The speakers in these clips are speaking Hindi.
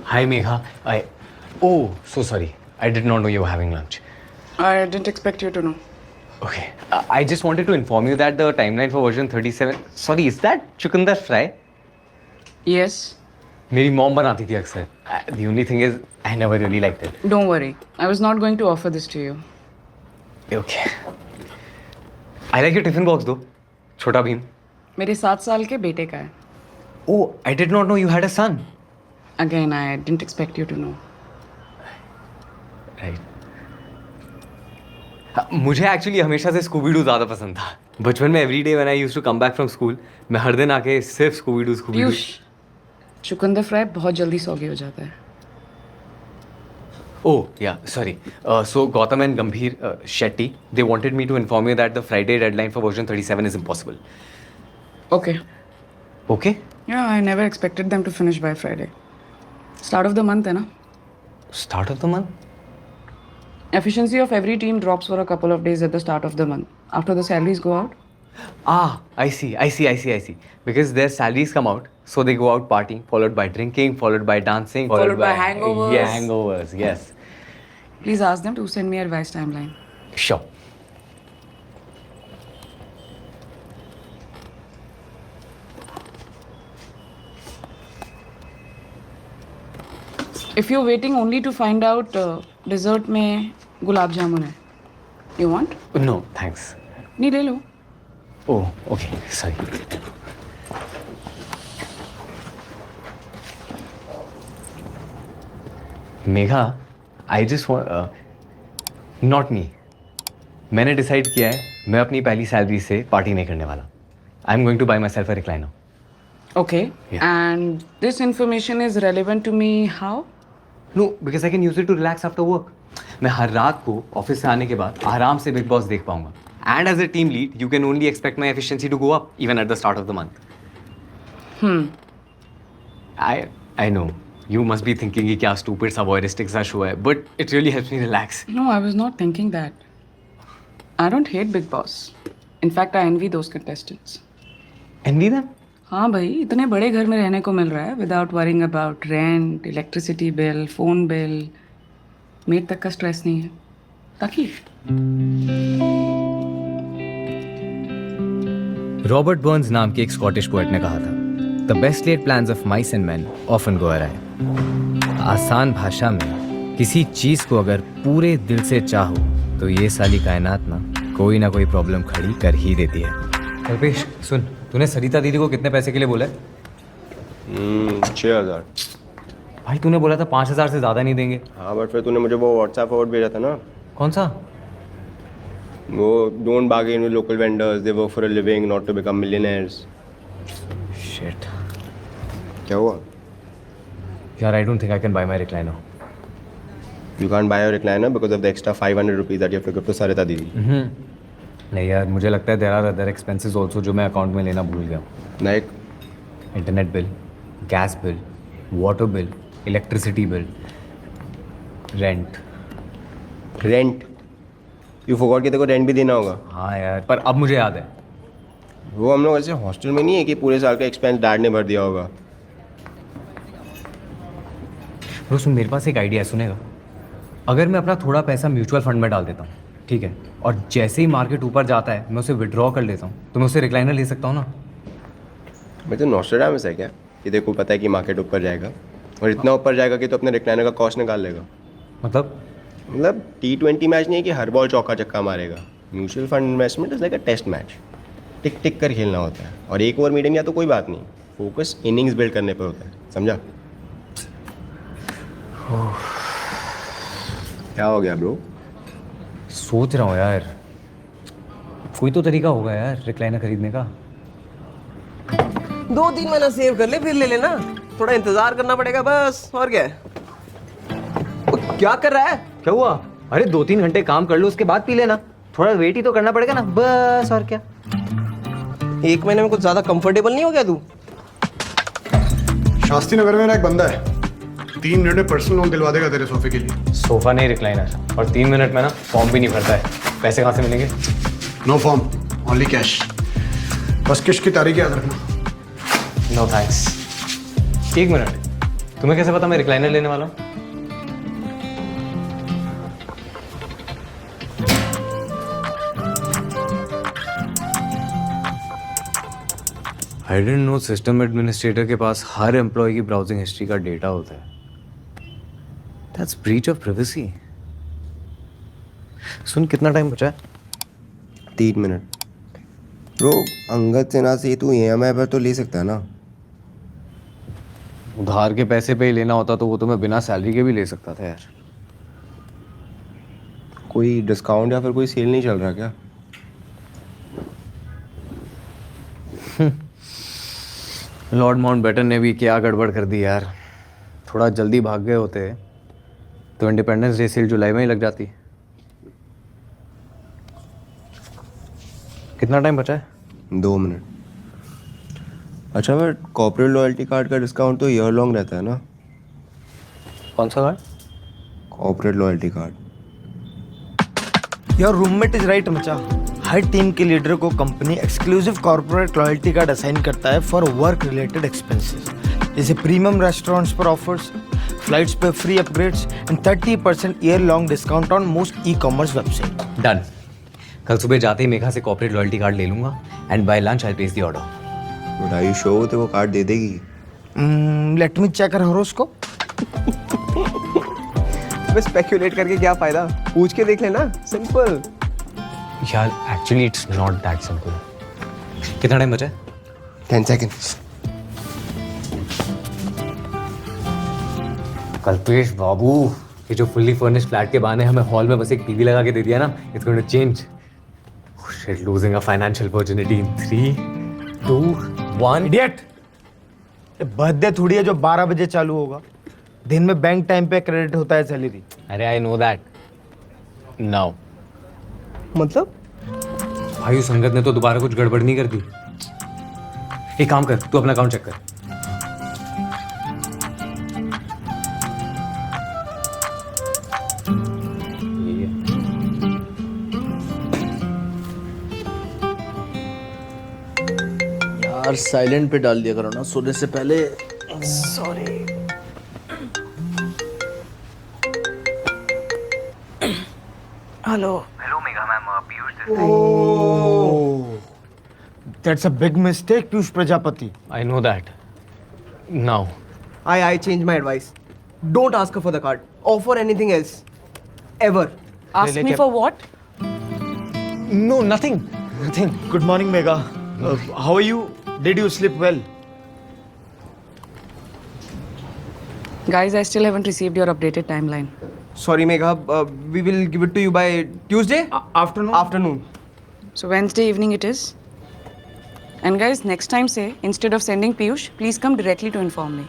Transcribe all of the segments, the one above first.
Hi Megha. Oh, so sorry. I did not know you were having lunch. I didn't expect you to know. Okay. I just wanted to inform you that the timeline for version 37. Sorry, is that chukandar fry? Yes. मेरी mom बनाती थी अक्सर. The only thing is, I never really liked it. Don't worry. I was not going to offer this to you. Okay. I like your tiffin box though. छोटा भीम. मेरे 7 साल के बेटे का है. Oh, I did not know you had a son. Again, I didn't expect you to know. Right. मुझे एक्चुअली हमेशा से स्कूबी डू ज़्यादा पसंद था. बचपन में every day when I used to come back from school मैं हर दिन आके सिर्फ स्कूबी डू पीयूष, चुकंदर फ्राई बहुत जल्दी सौगी हो जाता है. Oh, yeah, sorry. So Gautam and Gambhir Shetty, they wanted me to inform you that the Friday deadline for version 37 is impossible. Okay. Okay? Yeah, I never expected them to finish by Friday. Start of the month है ना? Start of the month? Efficiency of every team drops for a couple of days at the start of the month. After the salaries go out. Ah, I see. Because their salaries come out, so they go out partying, followed by drinking, followed by dancing, Followed by hangovers. Yes, hangovers, yes. Please ask them to send me a revised timeline. Sure. If you're waiting only to find out dessert में गुलाब जामुन है. You want? No, thanks. नहीं ले लो. Oh, okay, sorry. Megha, I just want, not me. मैंने डिसाइड किया है मैं अपनी पहली सैलरी से पार्टी नहीं करने वाला. I am going to buy myself a recliner. Okay. Yeah. And this information is relevant to me how? No because I can use it to relax after work. मैं हर रात को ऑफिस से आने के बाद आराम से बिग बॉस देख पाऊंगा. And as a team lead you can only expect my efficiency to go up even at the start of the month. I know you must be thinking कि क्या stupid सा voyeuristic सा show है, but it really helps me relax. No, I was not thinking that. I don't hate Big Boss. In fact, I envy those contestants. Envy them? हाँ भाई, इतने बड़े घर में रहने को मिल रहा है without worrying about rent, electricity bill, phone bill. Made तक का स्ट्रेस नहीं है. ताकि रॉबर्ट बर्न्स नाम के एक स्कॉटिश पोएट ने कहा था, the best laid plans of mice and men often go awry. आसान भाषा में किसी चीज को अगर पूरे दिल से चाहो तो ये साली कायनात ना कोई प्रॉब्लम खड़ी कर ही देती है. कल्पेश सुन, तूने सरिता दीदी को कितने पैसे के लिए बोला है? 6,000. भाई तूने बोला था 5,000 से ज़्यादा नहीं देंगे. हाँ बट फिर तूने मुझे वो व्हाट्सएप फॉरवर्ड भेजा था ना, कौन सा? वो don't bargain with local vendors, they work for a living not to become millionaires. Shit. क्या हुआ? यार I don't think I can buy my recliner. You can't buy your recliner because of the extra 500 rupees that you have to give to Sarita didi. नहीं यार, मुझे लगता है there are other expenses also जो मैं अकाउंट में लेना भूल गया. Like internet bill, gas bill, water bill, electricity bill, rent. Rent? You forgot कि तेरे को रेंट भी देना होगा. हाँ यार, पर अब मुझे याद है. वो हम लोग ऐसे हॉस्टल में नहीं है कि पूरे साल का एक्सपेंस डैड ने भर दिया होगा. ब्रो सुन, मेरे पास एक आइडिया है, सुनेगा? अगर मैं अपना थोड़ा पैसा म्यूचुअल फंड में डाल देता हूँ, ठीक है, और जैसे ही मार्केट ऊपर जाता है मैं उसे विड्रॉ कर लेता हूँ, तो मैं उसे रिक्लाइनर ले सकता हूँ ना. मैं तो नॉस्ट्रेडामस है क्या कि तेरे को पता है कि मार्केट ऊपर जाएगा और इतना ऊपर जाएगा कि तो अपने रिक्लाइनर का कॉस्ट निकाल लेगा. मतलब T20 मैच नहीं है कि हर बॉल चौका चक्का मारेगा. Mutual fund investment is like a test match. टिक टिक कर खेलना होता है और एक ओवर मीडियम या तो कोई बात नहीं, फोकस इनिंग्स बिल्ड करने पर होता है. समझा? क्या हो गया ब्रो? सोच रहा हूँ यार, कोई तो तरीका होगा यार रिक्लाइनर खरीदने का. 2-3 महीना सेव कर ले फिर ले लेना. थोड़ा इंतजार करना पड़ेगा बस, और क्या है. क्या कर रहा है? क्या हुआ? अरे 2-3 घंटे काम कर लो, उसके बाद पी लेना. थोड़ा वेट ही तो करना पड़ेगा ना, बस, और क्या. 1 महीने में कुछ ज्यादा कंफर्टेबल नहीं हो गया तू? शास्त्री नगर में मेरा एक बंदा है, 3 मिनट में पर्सनल लोन दिलवा देगा तेरे सोफे के लिए. सोफा नहीं, रिक्लाइनर. और 3 मिनट में ना फॉर्म भी नहीं भरता है. पैसे कहाँ से मिलेंगे? No form, only cash. बस किश्त की तारीख याद रखना. No thanks. 1 मिनट, तुम्हें कैसे पता मैं रिक्लाइनर लेने वाला हूँ? I didn't know system administrator के पास हर एम्प्लॉय की ब्राउजिंग हिस्ट्री का डेटा होता है. That's breach of privacy. सुन, कितना टाइम बचा है? 3 मिनट. ब्रो, अंगद सिन्हा से तू EMI पर तो ले सकता है ना? उधार के पैसे पे ही लेना होता तो वो तो मैं बिना सैलरी के भी ले सकता था यार. कोई डिस्काउंट या फिर कोई सेल नहीं चल रहा क्या? लॉर्ड माउंटबेटन ने भी क्या गड़बड़ कर दी यार. थोड़ा जल्दी भाग गए होते तो इंडिपेंडेंस डे सेल जुलाई में ही लग जाती. कितना टाइम बचा है? 2 मिनट. अच्छा, बट कॉर्पोरेट लॉयल्टी कार्ड का डिस्काउंट तो ईयर लॉन्ग रहता है ना? कौन सा card? Corporate loyalty card. Your roommate is right मचा. हर टीम के लीडर को company exclusive corporate loyalty card assign करता है फॉर वर्क रिलेटेड एक्सपेंसेस, जैसे प्रीमियम रेस्टोरेंट्स पर ऑफर्स, फ्लाइट्स पे free upgrades and 30% year long discount on most e-commerce website. Done. कल सुबह जाते ही मेघा से कॉर्पोरेट लॉयल्टी कार्ड ले लूंगा and by lunch I place the order. But are you sure वो कार्ड दे देगी? Let me check her horoscope. बस स्पेक्युलेट करके क्या फायदा, पूछ के देख लेना. सिंपल. यार actually it's not that simple. कितना टाइम बचा है? 10 seconds. कल्पेश बाबू, ये जो फुल्ली फर्निश्ड फ्लैट के बहाने हमें हॉल में बस एक टीवी लगा के दे दिया ना, it's going to change. Shit, losing a financial opportunity in 3, 2, 1. Idiot. Birthday थोड़ी है जो 12 बजे चालू होगा. दिन में बैंक टाइम पे क्रेडिट होता है सैलरी. अरे आई नो दैट. नाउ मतलब भाई उस संगत ने तो दोबारा कुछ गड़बड़ नहीं कर दी. एक काम कर, तू अपना अकाउंट चेक कर. यार साइलेंट पे डाल दिया करो ना सोने से पहले. Sorry. Hello. That's a big mistake Piyush Prajapati. I know that. Now I change my advice. Don't ask her for the card. Offer anything else. Ever. Ask me for what? No nothing. Good morning Megha. How are you? Did you sleep well? Guys, I still haven't received your updated timeline. Sorry, Megha. We will give it to you by Tuesday afternoon. afternoon. So Wednesday evening it is. And guys, next time say, instead of sending Piyush, please come directly to inform me.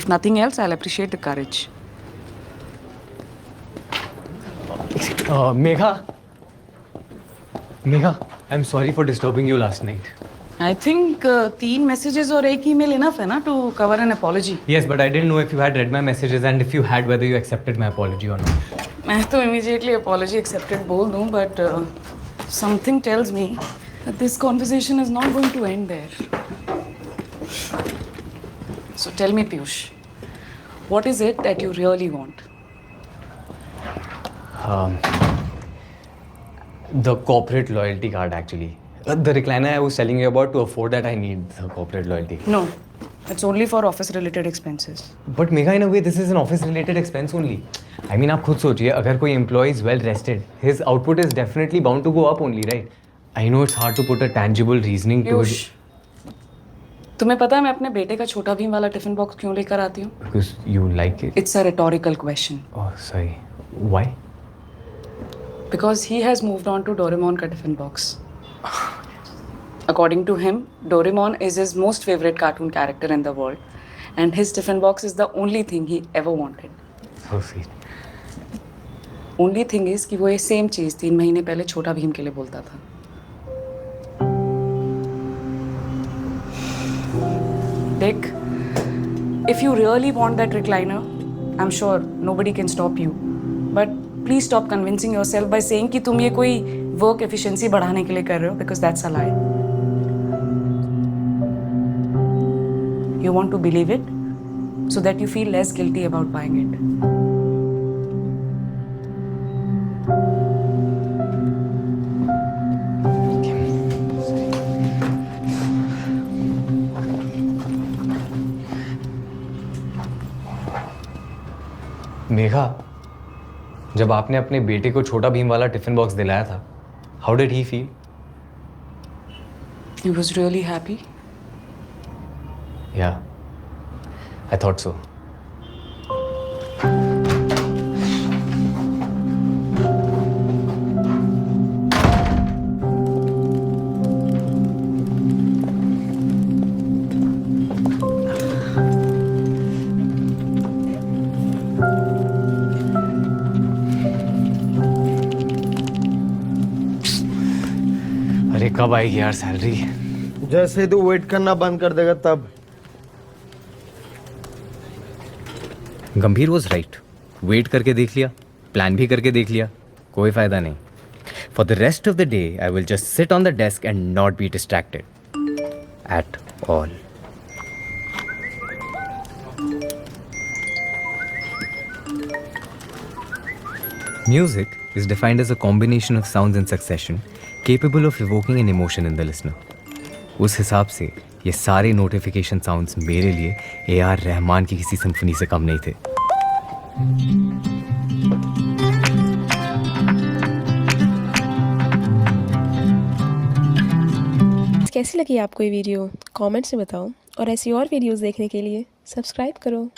If nothing else, I'll appreciate the courage. Megha, I'm sorry for disturbing you last night. I think 3 messages और एक email enough है ना to cover an apology. Yes, but I didn't know if you had read my messages and if you had, whether you accepted my apology or not. मैं तो immediately apology accepted बोल दूँ, but something tells me that this conversation is not going to end there. So tell me, Piyush, what is it that you really want? The corporate loyalty card, actually. The recliner I was telling you about, to afford that I need the corporate loyalty. No, it's only for office-related expenses. But Megha, in a way, this is an office-related expense only. I mean, आप खुद सोचिए, अगर कोई employee is well rested, his output is definitely bound to go up only, right? I know it's hard to put a tangible reasoning to Piyush, तुम्हें पता है मैं अपने बेटे का छोटा भीम वाला टिफिन बॉक्स क्यों लेकर आती हूँ? because you like it. It's a rhetorical question. Oh, sorry. Why? Because he has moved on to Doraemon का tiffin box. According to him, Doraemon is his most favorite cartoon character in the world, and his tiffin box is the only thing he ever wanted. So sweet. Only thing is कि वो ये सेम चीज़ 3 महीने पहले छोटा भीम के लिए बोलता था. Dick, if you really want that recliner, I'm sure nobody can stop you. But please stop convincing yourself by saying कि तुम ये कोई work efficiency बढ़ाने के लिए कर रहे हो, because that's a lie. You want to believe it? so that you feel less guilty about buying it. Megha, जब आपने अपने बेटे को छोटा भीम वाला टिफिन बॉक्स दिलाया था, how did he feel? He was really happy. Yeah, I thought so. अरे कब आएगी यार सैलरी? जैसे तू वेट करना बंद कर देगा तब। गंभीर वॉज राइट। वेट करके देख लिया, प्लान भी करके देख लिया, कोई फायदा नहीं। For the rest of the day I will just sit on the desk and not be distracted at all. Music is defined as a combination of sounds in succession capable of evoking an emotion in the listener. उस हिसाब से ये सारे नोटिफिकेशन साउंड्स मेरे लिए ए.आर. रहमान की किसी सिम्फनी से कम नहीं थे। कैसी लगी आपको ये वीडियो? कमेंट्स में बताओ और ऐसी और वीडियोस देखने के लिए सब्सक्राइब करो।